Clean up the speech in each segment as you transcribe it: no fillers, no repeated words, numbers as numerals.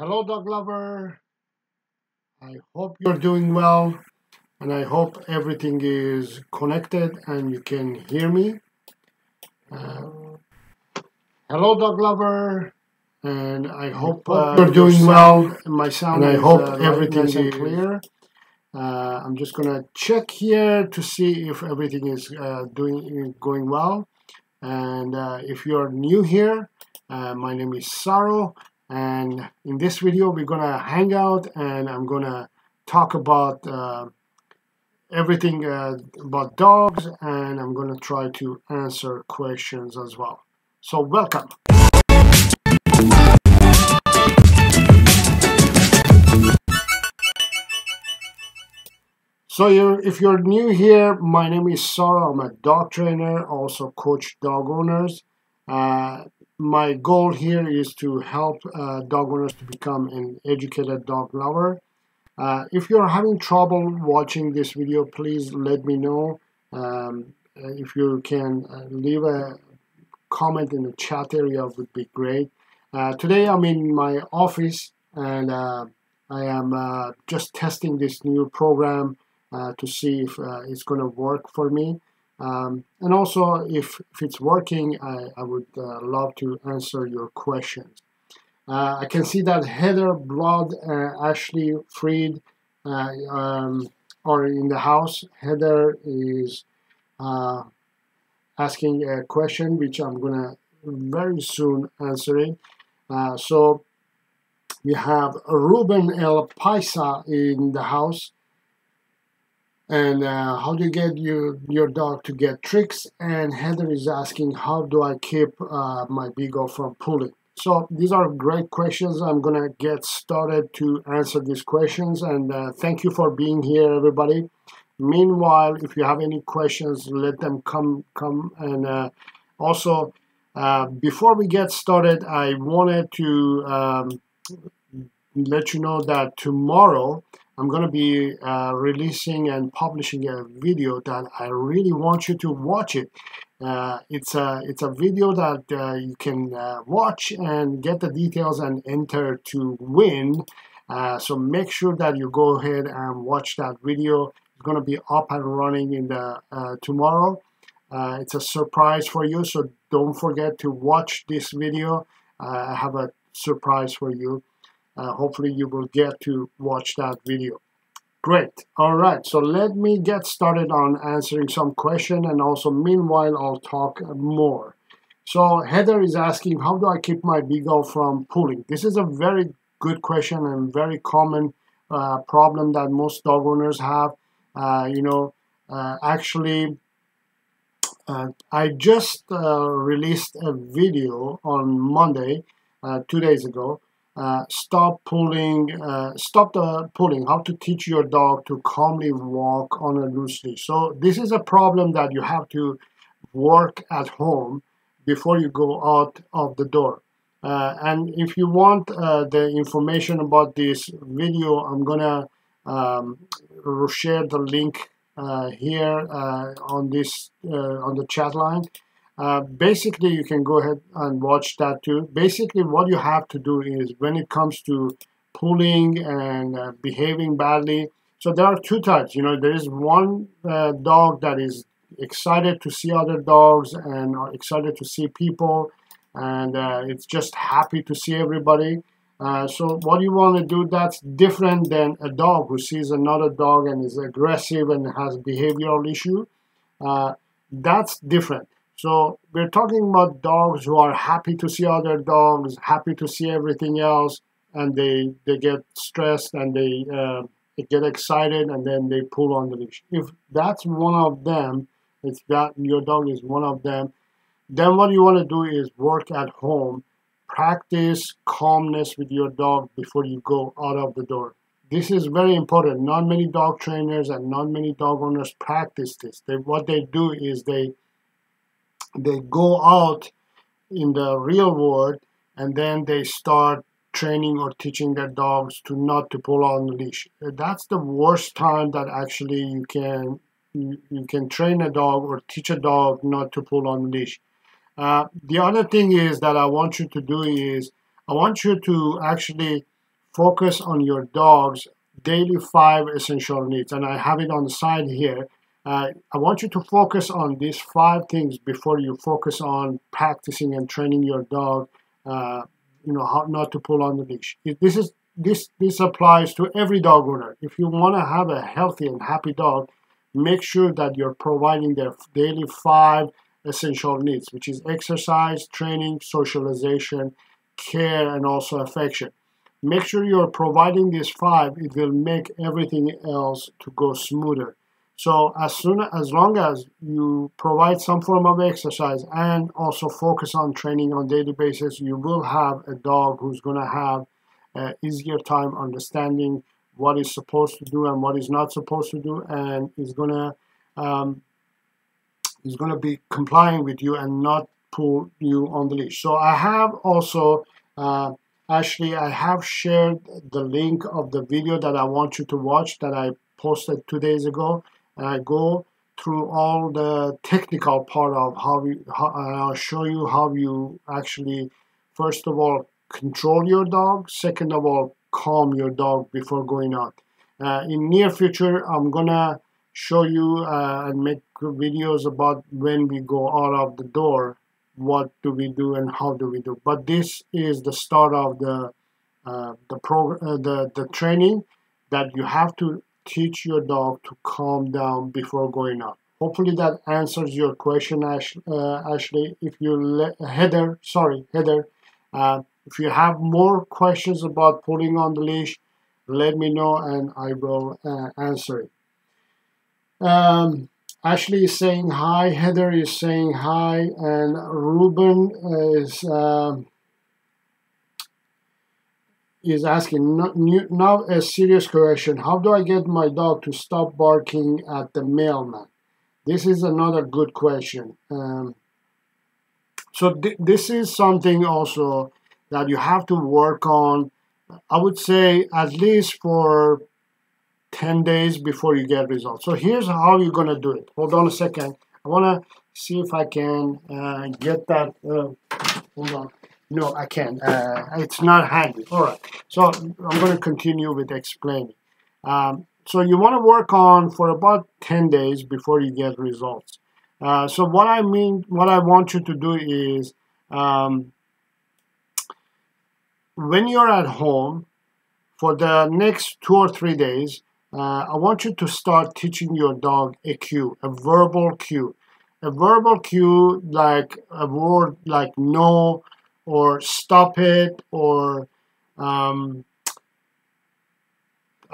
Hello, dog lover. I hope you're doing well, and I hope everything is connected and you can hear me. Uh, Hello, dog lover, and I hope you're doing well. My sound and I hope everything nice and clear. I'm just gonna check here to see if everything is going well. And if you're new here, my name is Saro, and in this video we're gonna hang out and I'm gonna talk about everything about dogs, and I'm gonna try to answer questions as well. So welcome. So if you're new here, my name is Saro. I'm a dog trainer, also coach dog owners. My goal here is to help dog owners to become an educated dog lover. If you're having trouble watching this video, please let me know. If you can leave a comment in the chat area would be great. Today I'm in my office and I am just testing this new program to see if it's going to work for me. And also, if it's working, I would love to answer your questions. I can see that Heather, Blood, Ashley, Freed are in the house. Heather is asking a question, which I'm going to very soon answer it. So we have Ruben El Paisa in the house. And how do you get your dog to get tricks? And Heather is asking, how do I keep my beagle from pulling? So these are great questions. I'm going to get started to answer these questions. And thank you for being here, everybody. Meanwhile, if you have any questions, let them come. And also, before we get started, I wanted to let you know that tomorrow I'm going to be releasing and publishing a video that I really want you to watch it. It's a video that you can watch and get the details and enter to win. So make sure that you go ahead and watch that video. It's going to be up and running in the tomorrow. It's a surprise for you, so don't forget to watch this video. I have a surprise for you. Hopefully you will get to watch that video. Great. All right. So let me get started on answering some questions, and also meanwhile I'll talk more. So Heather is asking, how do I keep my beagle from pulling? This is a very good question and very common problem that most dog owners have. Actually, I just released a video on Monday, 2 days ago. Stop the pulling, how to teach your dog to calmly walk on a loose leash. So this is a problem that you have to work at home before you go out of the door. And if you want the information about this video, I'm gonna share the link here on the chat line. Basically, you can go ahead and watch that too. Basically, what you have to do is, when it comes to pulling and behaving badly, so there are two types. There is one dog that is excited to see other dogs and are excited to see people, and it's just happy to see everybody. So what you want to do, that's different than a dog who sees another dog and is aggressive and has behavioral issue. That's different. So we're talking about dogs who are happy to see other dogs, happy to see everything else, and they get stressed and they get excited, and then they pull on the leash. If that's one of them, if that your dog is one of them, then what you want to do is work at home. Practice calmness with your dog before you go out of the door. This is very important. Not many dog trainers and not many dog owners practice this. What they do is they go out in the real world, and then they start training or teaching their dogs to not to pull on the leash. That's the worst time that actually you can train a dog or teach a dog not to pull on the leash. The other thing is that I want you to do is, I want you to actually focus on your dog's daily 5 essential needs. And I have it on the side here. I want you to focus on these 5 things before you focus on practicing and training your dog, how not to pull on the leash. This applies to every dog owner. If you want to have a healthy and happy dog, make sure that you're providing their daily 5 essential needs, which is exercise, training, socialization, care, and also affection. Make sure you're providing these 5. It will make everything else to go smoother. So as long as you provide some form of exercise and also focus on training on daily basis, you will have a dog who's going to have an easier time understanding what is supposed to do and what is not supposed to do, and is going to be complying with you and not pull you on the leash. So I have also, Ashley, I have shared the link of the video that I want you to watch that I posted 2 days ago. And I go through all the technical part of I'll show you how you actually, first of all, control your dog. Second of all, calm your dog before going out. In near future, I'm gonna show you and make videos about when we go out of the door, what do we do and how do we do. But this is the start of the training that you have to teach your dog to calm down before going out. Hopefully that answers your question, Ashley. If you Heather, if you have more questions about pulling on the leash, let me know and I will answer it. Ashley is saying hi, Heather is saying hi, and Ruben is asking now a serious question. How do I get my dog to stop barking at the mailman? This is another good question. This is something also that you have to work on, I would say, at least for 10 days before you get results. So here's how you're going to do it. Hold on a second. I want to see if I can get that. Hold on. No, I can't. It's not handy. All right. So I'm going to continue with explaining. So you want to work on for about 10 days before you get results. So what I want you to do is, when you're at home for the next 2 or 3 days, I want you to start teaching your dog a cue, a verbal cue. A verbal cue, like a word like no, or stop it, or I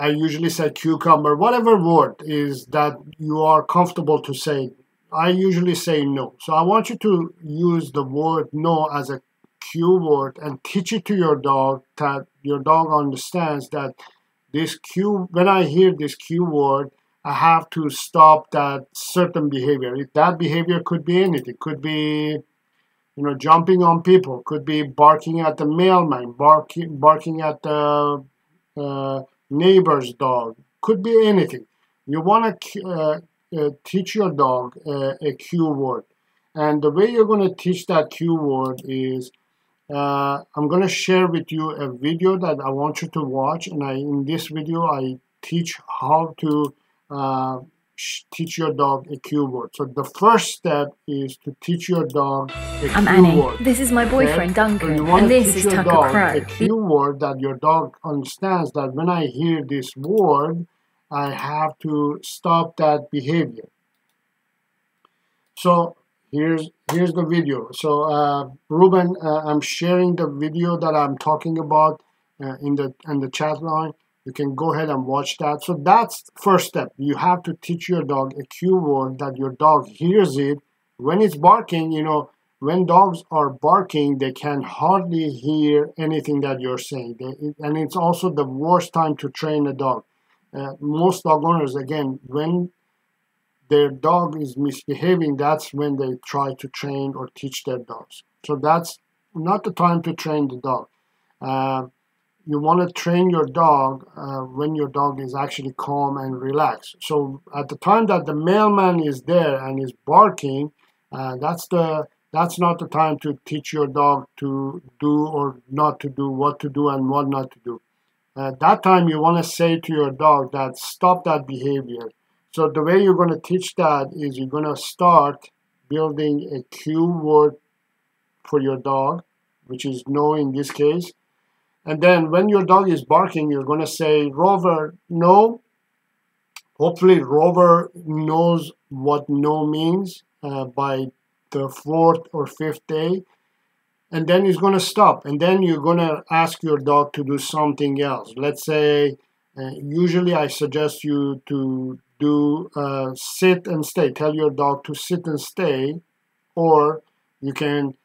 usually say cucumber, whatever word is that you are comfortable to say. I usually say no. So I want you to use the word no as a cue word and teach it to your dog, that your dog understands that this cue, when I hear this cue word, I have to stop that certain behavior. That behavior could be anything. It could be, jumping on people. Could be barking at the mailman, barking at the neighbor's dog. Could be anything. You want to teach your dog a cue word. And the way you're going to teach that cue word is, I'm going to share with you a video that I want you to watch. And in this video, I teach how to teach your dog a cue word. So the first step is to teach your dog a I'm cue Annie. word. This is my boyfriend, Duncan, So and this is Tucker Crow. A cue word that your dog understands that when I hear this word, I have to stop that behavior. So here's the video. So Ruben, I'm sharing the video that I'm talking about in the chat line. You can go ahead and watch that. So that's first step. You have to teach your dog a cue word that your dog hears it when it's barking. When dogs are barking, they can hardly hear anything that you're saying. And it's also the worst time to train a dog. Most dog owners, again, when their dog is misbehaving, that's when they try to train or teach their dogs. So that's not the time to train the dog. You want to train your dog when your dog is actually calm and relaxed. So at the time that the mailman is there and is barking, that's not the time to teach your dog to do or not to do, what to do and what not to do. At that time, you want to say to your dog that stop that behavior. So the way you're going to teach that is you're going to start building a cue word for your dog, which is no in this case. And then when your dog is barking, you're going to say, Rover, no. Hopefully Rover knows what no means by the 4th or 5th day. And then he's going to stop. And then you're going to ask your dog to do something else. Let's say, usually I suggest you to do sit and stay. Tell your dog to sit and stay. Or you can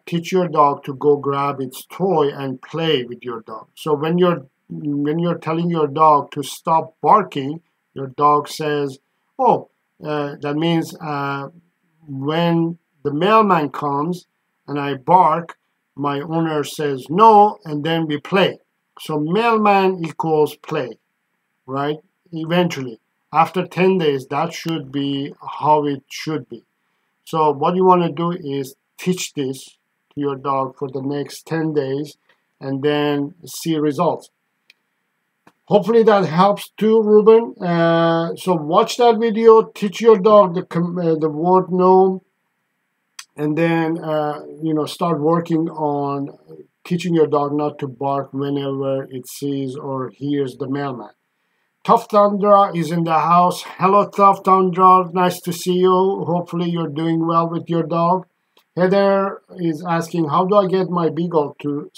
teach your dog to go grab its toy and play with your dog. So when you're telling your dog to stop barking, your dog says, oh, that means when the mailman comes and I bark, my owner says no, and then we play. So mailman equals play, right? Eventually, after 10 days, that should be how it should be. So what you want to do is teach this to your dog for the next 10 days and then see results. Hopefully that helps too, Ruben. So watch that video, teach your dog the word no, and then start working on teaching your dog not to bark whenever it sees or hears the mailman. Tough Tundra is in the house. Hello, Tough Tundra. Nice to see you. Hopefully you're doing well with your dog. Heather is asking, how do I get my beagle to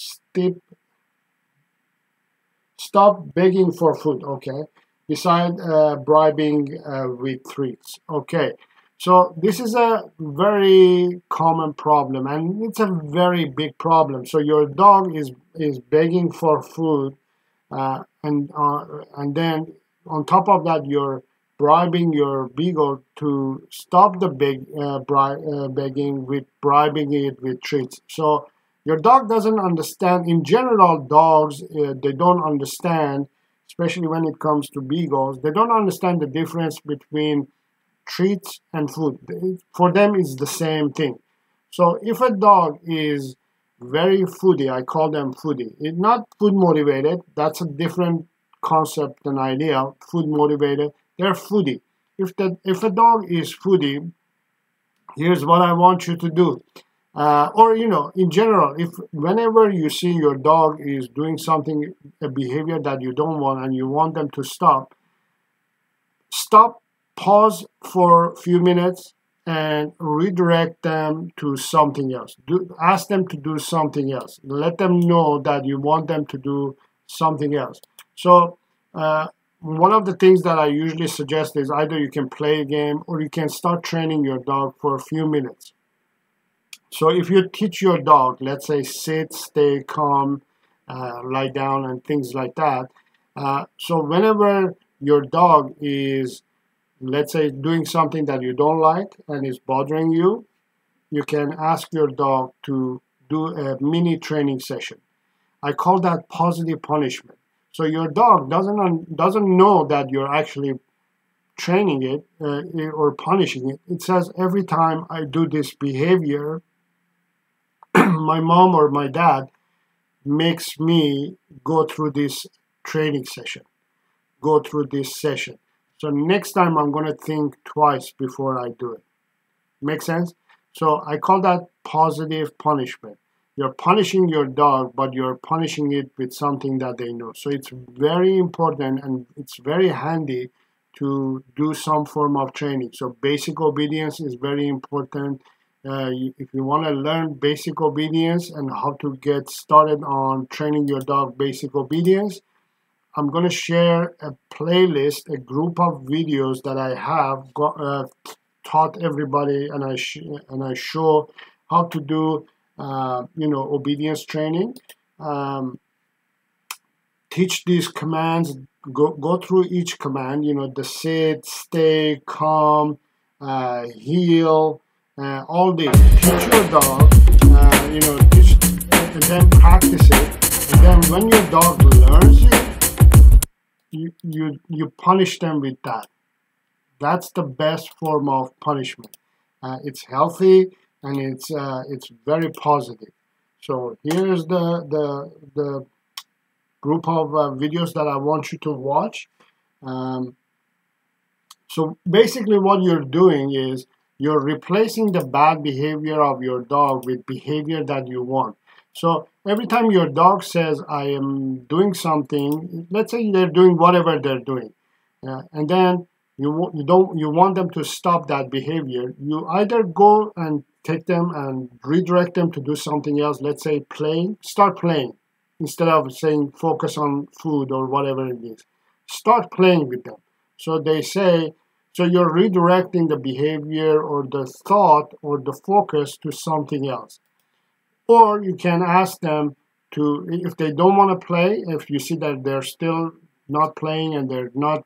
stop begging for food? Okay. Besides bribing with treats. Okay. So this is a very common problem, and it's a very big problem. So your dog is begging for food, and then on top of that, you're bribing your beagle to stop the begging with bribing it with treats. So your dog doesn't understand. In general, dogs they don't understand, especially when it comes to beagles. They don't understand the difference between treats and food. For them, it's the same thing. So if a dog is very foodie, I call them foodie. It's not food motivated. That's a different concept and idea. Food motivated. They're foodie. If a dog is foodie, here's what I want you to do. In general, if whenever you see your dog is doing something, a behavior that you don't want, and you want them to stop, pause for a few minutes and redirect them to something else. Ask them to do something else. Let them know that you want them to do something else. So one of the things that I usually suggest is either you can play a game or you can start training your dog for a few minutes. So if you teach your dog, let's say sit, stay, calm, lie down, and things like that. So whenever your dog is, let's say, doing something that you don't like and is bothering you, you can ask your dog to do a mini training session. I call that positive punishment. So your dog doesn't know that you're actually training it or punishing it. It says, every time I do this behavior, my mom or my dad makes me go through this training session, go through this session. So next time I'm going to think twice before I do it. Make sense? So I call that positive punishment. You're punishing your dog, but you're punishing it with something that they know. So it's very important and it's very handy to do some form of training. So basic obedience is very important. If you want to learn basic obedience and how to get started on training your dog basic obedience, I'm going to share a playlist, a group of videos that I have taught everybody, and I show how to do obedience training. Teach these commands. Go through each command. The sit, stay, calm, heel, all these. Teach your dog. Teach, and then practice it. And then when your dog learns it, you punish them with that. That's the best form of punishment. It's healthy and it's very positive. So here's the group of videos that I want you to watch. So basically what you're doing is you're replacing the bad behavior of your dog with behavior that you want. So every time your dog says, I am doing something, let's say they're doing whatever they're doing, and then you want them to stop that behavior, you either go and take them and redirect them to do something else, let's say playing, start playing, instead of saying focus on food or whatever it is. Start playing with them. So they say, so you're redirecting the behavior or the thought or the focus to something else. Or you can ask them to, if they don't want to play, if you see that they're still not playing and they're not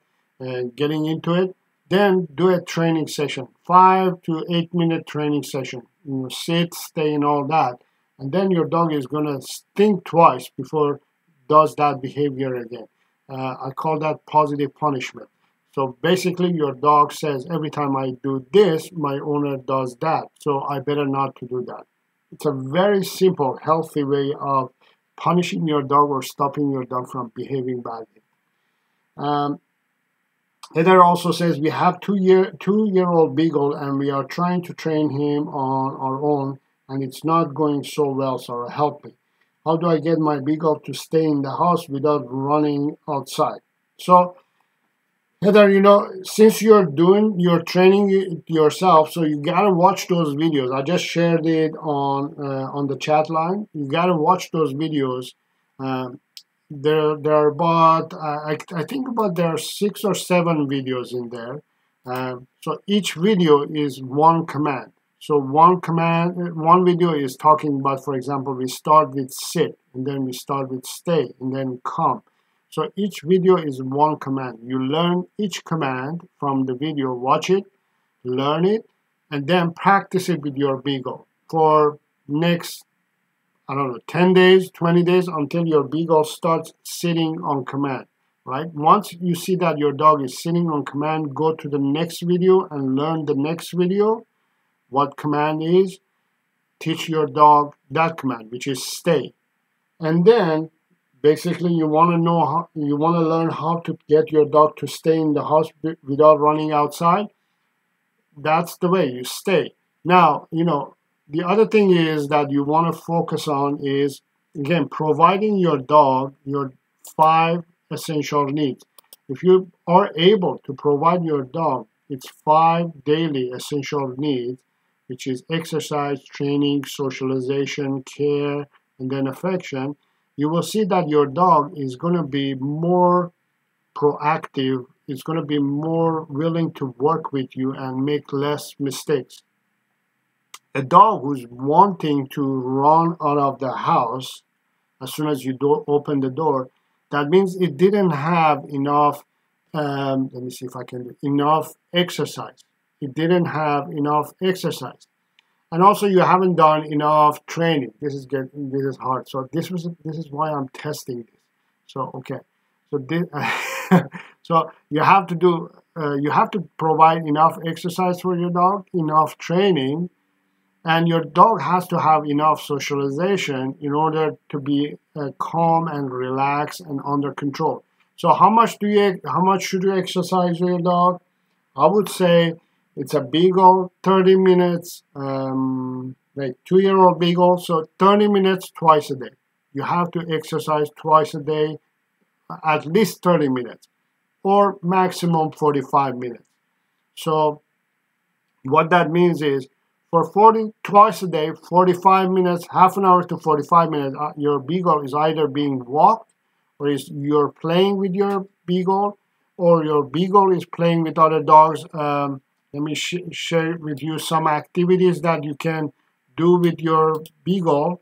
getting into it, then do a training session, 5 to 8 minute training session. You know, sit, stay, and all that. And then your dog is going to think twice before does that behavior again. I call that positive punishment. So basically your dog says, every time I do this, my owner does that. So I better not to do that. It's a very simple, healthy way of punishing your dog or stopping your dog from behaving badly. Heather also says, we have two-year-old Beagle and we are trying to train him on our own and it's not going so well, so help me. How do I get my Beagle to stay in the house without running outside? So Heather, you know, since you're training it yourself, so you gotta watch those videos. I just shared it on the chat line. You gotta watch those videos. There are about I think about there are 6 or 7 videos in there. So each video is one command. So one video is talking about, for example, we start with sit, and then we start with stay, and then come. So each video is one command. You learn each command from the video, watch it, learn it, and then practice it with your Beagle for next, I don't know, 10 days, 20 days, until your Beagle starts sitting on command, right? Once you see that your dog is sitting on command, go to the next video and learn the next video, what command is, teach your dog that command, which is stay. And then basically, you want to learn how to get your dog to stay in the house without running outside. That's the way you stay. Now, you know, the other thing is that you want to focus on is, again, providing your dog your 5 essential needs. If you are able to provide your dog its 5 daily essential needs, which is exercise, training, socialization, care, and then affection, you will see that your dog is going to be more proactive, is going to be more willing to work with you and make less mistakes. A dog who's wanting to run out of the house as soon as you open the door, that means it didn't have enough, let me see if I can do enough exercise. It didn't have enough exercise. And also, you haven't done enough training. This is hard. So this is why I'm testing this. So okay, so this, so you have to provide enough exercise for your dog, enough training, and your dog has to have enough socialization in order to be calm and relaxed and under control. So how much should you exercise your dog? I would say, it's a Beagle, 30 minutes, like 2-year-old Beagle, so 30 minutes twice a day. You have to exercise twice a day, at least 30 minutes, or maximum 45 minutes. So what that means is, for twice a day, 45 minutes, half an hour to 45 minutes, your Beagle is either being walked, or you're playing with your Beagle, or your Beagle is playing with other dogs. Let me share with you some activities that you can do with your Beagle.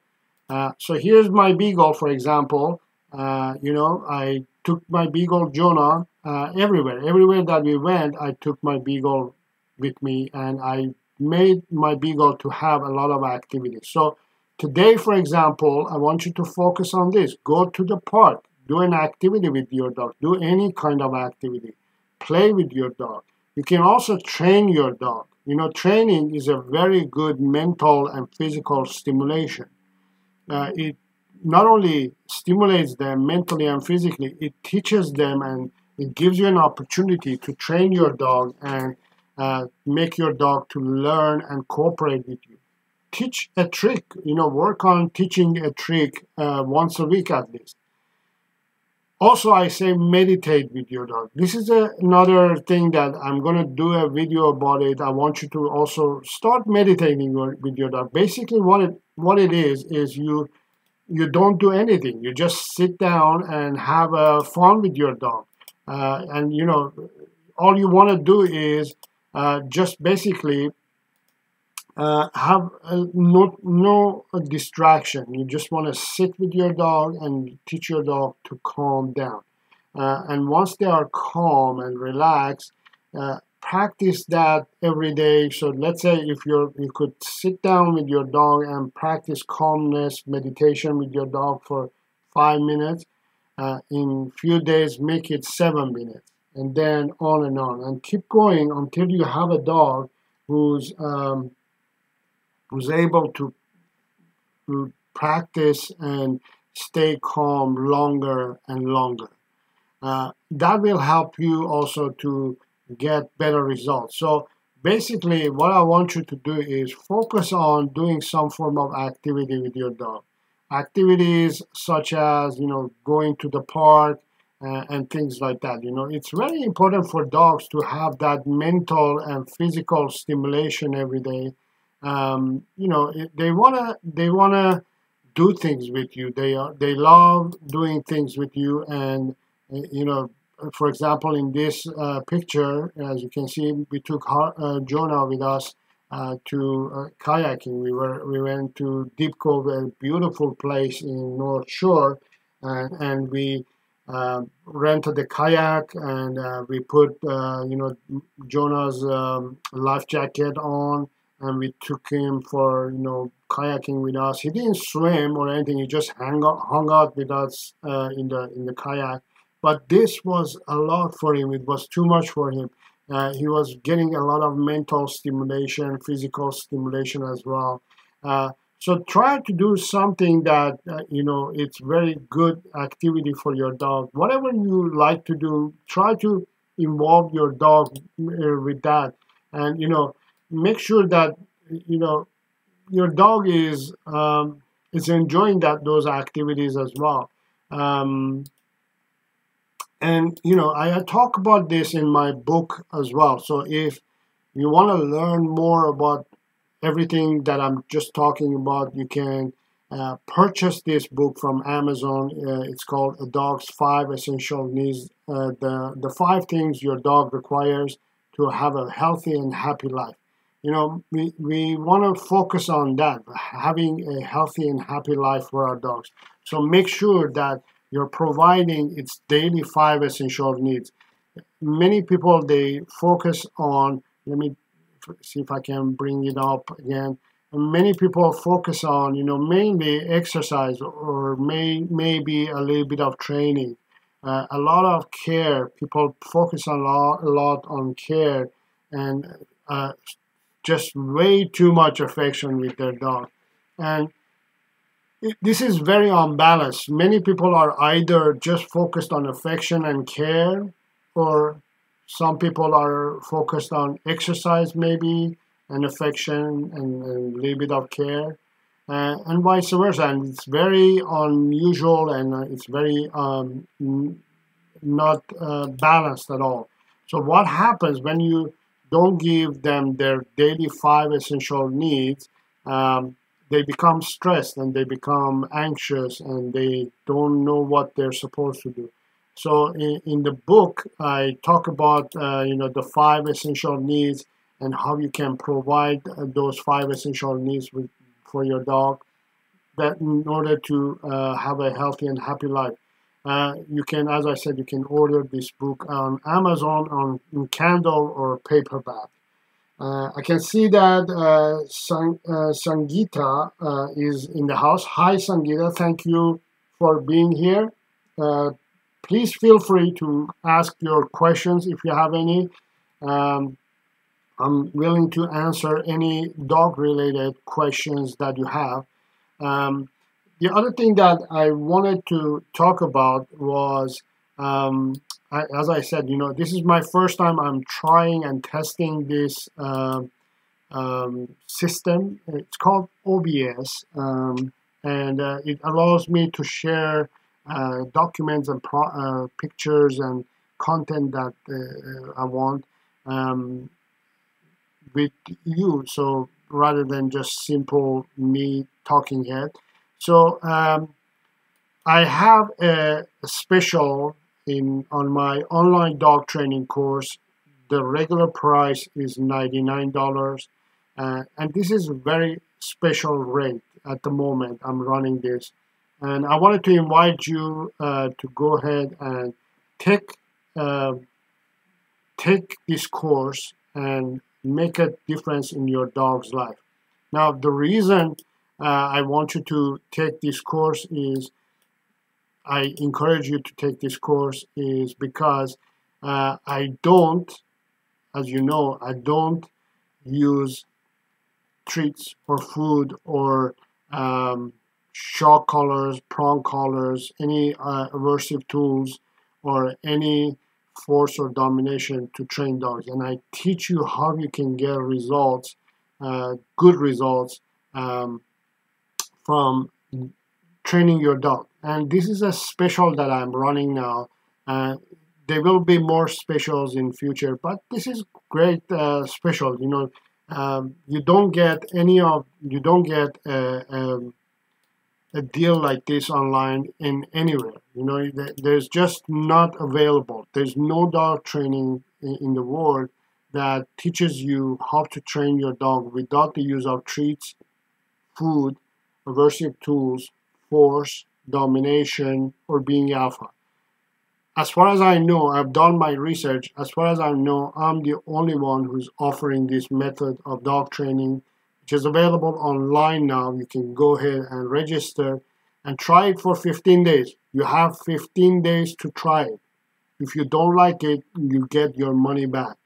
So here's my Beagle, for example. You know, I took my Beagle Jonah everywhere. Everywhere that we went, I took my Beagle with me, and I made my Beagle to have a lot of activities. So today, for example, I want you to focus on this. Go to the park. Do an activity with your dog. Do any kind of activity. Play with your dog. You can also train your dog. You know, training is a very good mental and physical stimulation. not only stimulates them mentally and physically, it teaches them and it gives you an opportunity to train your dog and make your dog to learn and cooperate with you. Teach a trick, work on teaching a trick once a week at least. Also, I say meditate with your dog. This is another thing that I'm going to do a video about it. I want you to also start meditating with your dog. Basically, what it is you don't do anything. You just sit down and have fun with your dog. And, all you want to do is just basically have no distraction. You just want to sit with your dog and teach your dog to calm down. And once they are calm and relaxed, practice that every day. So let's say if you could sit down with your dog and practice calmness meditation with your dog for 5 minutes. In few days, make it 7 minutes, and then on and keep going until you have a dog who's able to practice and stay calm longer and longer. That will help you also to get better results. So basically, what I want you to do is focus on doing some form of activity with your dog. Activities such as, going to the park and things like that. It's very important for dogs to have that mental and physical stimulation every day. They wanna do things with you. They love doing things with you, and for example, in this picture, as you can see, we took Jonah with us to kayaking. We went to Deep Cove, a beautiful place in North Shore, and we rented a kayak, and we put Jonah's life jacket on, and we took him for kayaking with us. He didn't swim or anything. He just hung out with us in the kayak. But this was a lot for him. It was too much for him. He was getting a lot of mental stimulation, physical stimulation as well. So try to do something that, it's very good activity for your dog. Whatever you like to do, try to involve your dog with that. And, make sure that, your dog is enjoying those activities as well. And, I talk about this in my book as well. So if you want to learn more about everything that I'm just talking about, you can purchase this book from Amazon. It's called A Dog's 5 Essential Needs, the 5 things your dog requires to have a healthy and happy life. We want to focus on that, having a healthy and happy life for our dogs. So make sure that you're providing its daily 5 essential needs. Many people, they focus on, let me see if I can bring it up again. Many people focus on, mainly exercise or maybe a little bit of training. A lot of care. People focus a lot on care and just way too much affection with their dog. And this is very unbalanced. Many people are either just focused on affection and care, or some people are focused on exercise maybe, and affection and a little bit of care, and vice versa. And it's very unusual, and it's very not balanced at all. So what happens when you don't give them their daily 5 essential needs? They become stressed and they become anxious and they don't know what they're supposed to do. So in the book, I talk about the 5 essential needs and how you can provide those 5 essential needs for your dog, that in order to have a healthy and happy life. You can, as I said, you can order this book on Amazon in Kindle or paperback. I can see that Sangeeta is in the house. Hi, Sangeeta. Thank you for being here. Please feel free to ask your questions if you have any. I'm willing to answer any dog-related questions that you have. The other thing that I wanted to talk about was, as I said, this is my first time I'm trying and testing this system. It's called OBS, and it allows me to share documents and pictures and content that I want um, with you. So rather than just simple me talking head. So I have a special in on my online dog training course. The regular price is $99, and this is a very special rate at the moment. I'm running this, and I wanted to invite you to go ahead and take uh, take this course and make a difference in your dog's life. Now, the reason I want you to take this course is I encourage you to take this course is because I don't, as you know, I don't use treats or food or shock collars, prong collars, any aversive tools, or any force or domination to train dogs. And I teach you how you can get results, good results from training your dog. And this is a special that I'm running now. There will be more specials in future, but this is great special. You don't get a deal like this online in anywhere. There's just not available. There's no dog training in the world that teaches you how to train your dog without the use of treats, food, aversive tools, force, domination, or being alpha. As far as I know, I've done my research. As far as I know, I'm the only one who's offering this method of dog training, which is available online now. You can go ahead and register and try it for 15 days. You have 15 days to try it. If you don't like it, you get your money back.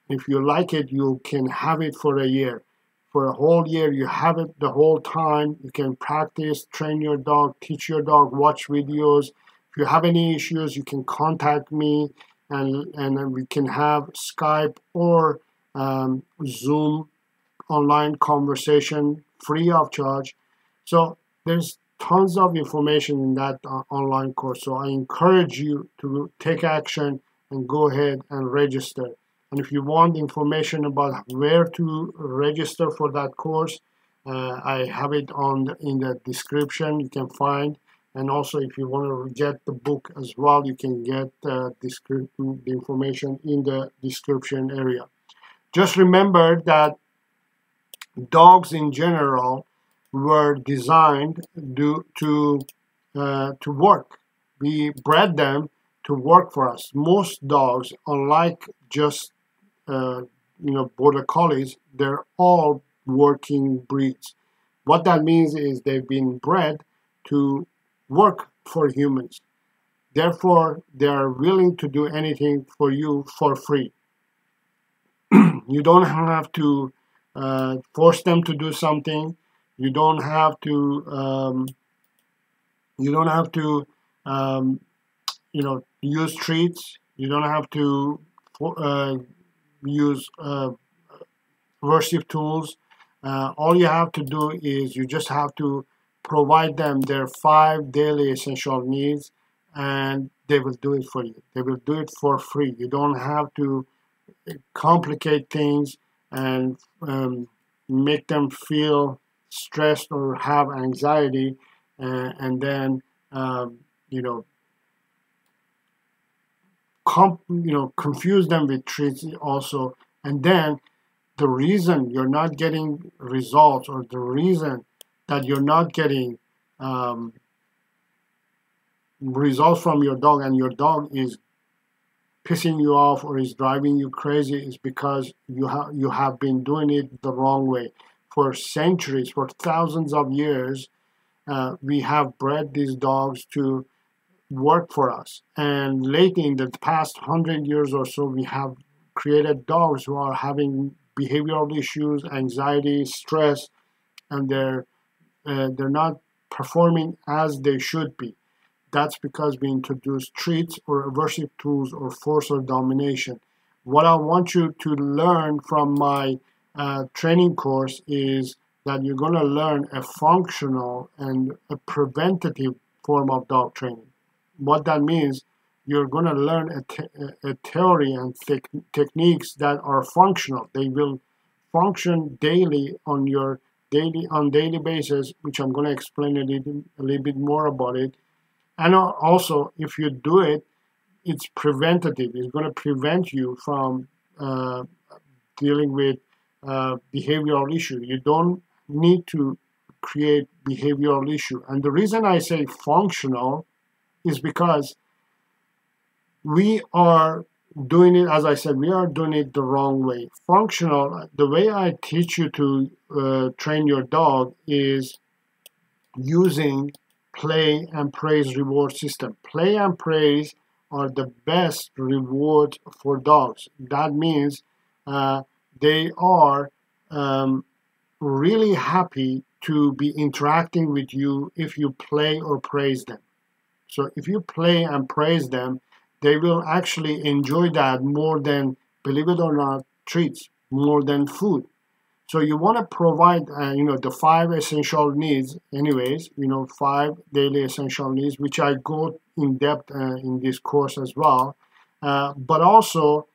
If you like it, you can have it for a year. For a whole year, you have it the whole time. You can practice, train your dog, teach your dog, watch videos. If you have any issues, you can contact me, and we can have Skype or Zoom online conversation free of charge. So there's tons of information in that online course. So I encourage you to take action and go ahead and register. And if you want information about where to register for that course, I have it in the description. You can find. And also, if you want to get the book as well, you can get the information in the description area. Just remember that dogs in general were designed to work. We bred them to work for us. Most dogs, unlike just border collies, they're all working breeds. What that means is they've been bred to work for humans. Therefore, they are willing to do anything for you for free. You don't have to force them to do something. You don't have to. Use treats. You don't have to use aversive tools. All you have to do is you just have to provide them their 5 daily essential needs, and they will do it for you. They will do it for free. You don't have to complicate things and make them feel stressed or have anxiety, and then confuse them with treats also. And then the reason you're not getting results, or the reason that you're not getting results from your dog, and your dog is pissing you off or is driving you crazy, is because you have been doing it the wrong way. For centuries, for thousands of years, we have bred these dogs to work for us. And lately, in the past 100 years or so, we have created dogs who are having behavioral issues, anxiety, stress, and they're not performing as they should be. That's because we introduce treats or aversive tools or force or domination. What I want you to learn from my training course is that you're going to learn a functional and a preventative form of dog training. What that means, you're going to learn a theory and techniques that are functional. They will function daily on daily basis, which I'm going to explain a little bit more about it. And also, if you do it, it's preventative. It's going to prevent you from dealing with behavioral issue. You don't need to create behavioral issue. And the reason I say functional is because we are doing it, as I said, we are doing it the wrong way. Functional, the way I teach you to train your dog is using play and praise reward system. Play and praise are the best reward for dogs. That means they are really happy to be interacting with you if you play or praise them. So if you play and praise them, they will actually enjoy that more than, believe it or not, treats, more than food. So you want to provide, the 5 essential needs, anyways, 5 daily essential needs, which I go in depth in this course as well. But also,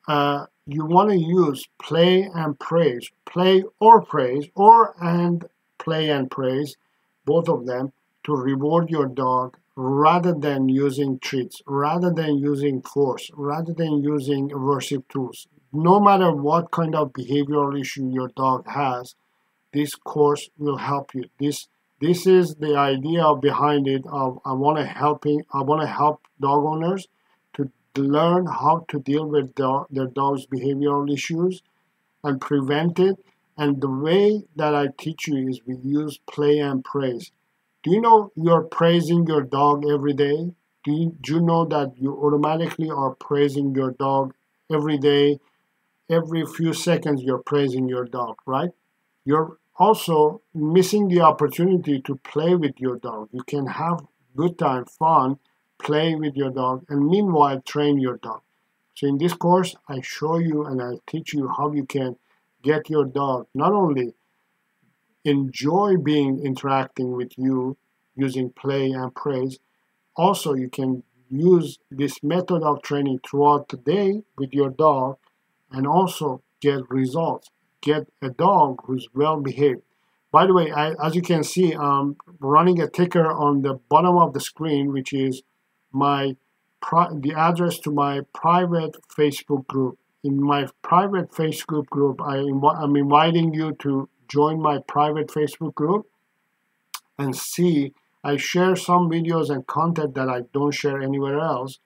you want to use play and praise, play or praise, and play and praise, both of them, to reward your dog rather than using treats, rather than using force, rather than using aversive tools. No matter what kind of behavioral issue your dog has, this course will help you. This is the idea behind it. I want to help dog owners to learn how to deal with their dog's behavioral issues and prevent it. And the way that I teach you is we use play and praise. Do you know you're praising your dog every day? Do you know that you automatically are praising your dog every day? Every few seconds you're praising your dog, right? You're also missing the opportunity to play with your dog. You can have good time, fun, play with your dog, and meanwhile train your dog. So in this course, I show you and I teach you how you can get your dog not only enjoy interacting with you using play and praise, also you can use this method of training throughout the day with your dog and also get results, get a dog who's well behaved. By the way, as you can see, I'm running a ticker on the bottom of the screen, which is the address to my private Facebook group. In my private Facebook group, I'm inviting you to join my private Facebook group and see. I share some videos and content that I don't share anywhere else.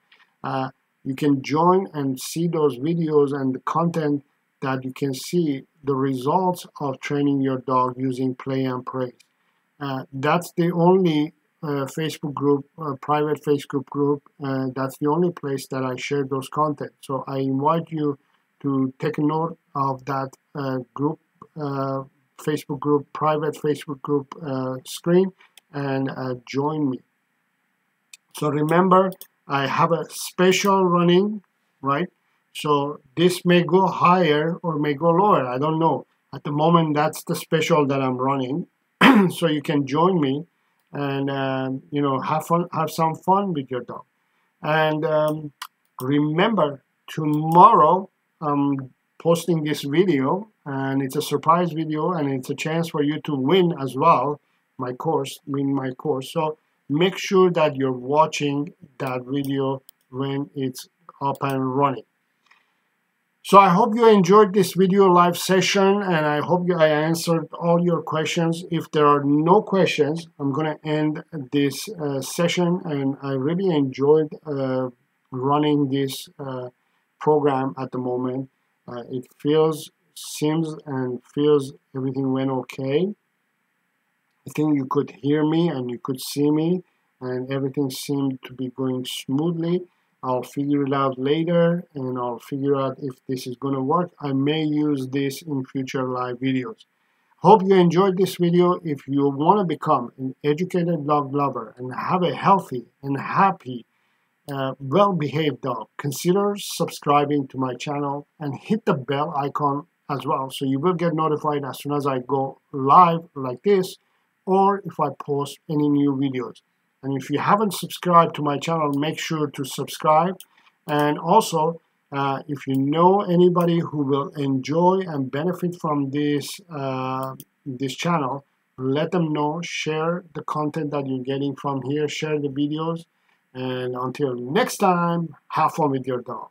You can join and see those videos and the content that you can see the results of training your dog using play and praise. That's the only Facebook group, private Facebook group. That's the only place that I share those content. So I invite you to take note of that group, Facebook group, private Facebook group screen, and join me. So remember, I have a special running, right? So this may go higher or may go lower. I don't know. At the moment, that's the special that I'm running. So you can join me and have some fun with your dog. And remember, tomorrow I'm posting this video, and it's a surprise video, and it's a chance for you to win as well. Win my course. So make sure that you're watching that video when it's up and running. So I hope you enjoyed this video live session, and I hope I answered all your questions. If there are no questions, I'm going to end this session, and I really enjoyed running this program at the moment. It seems everything went okay. I think you could hear me and you could see me, and everything seemed to be going smoothly. I'll figure it out later, and I'll figure out if this is going to work. I may use this in future live videos. Hope you enjoyed this video. If you want to become an educated dog lover and have a healthy and happy, well-behaved dog, consider subscribing to my channel and hit the bell icon as well, so you will get notified as soon as I go live like this, or if I post any new videos. And if you haven't subscribed to my channel, make sure to subscribe. And also, if you know anybody who will enjoy and benefit from this this channel, let them know. Share the content that you're getting from here. Share the videos. And until next time, have fun with your dog.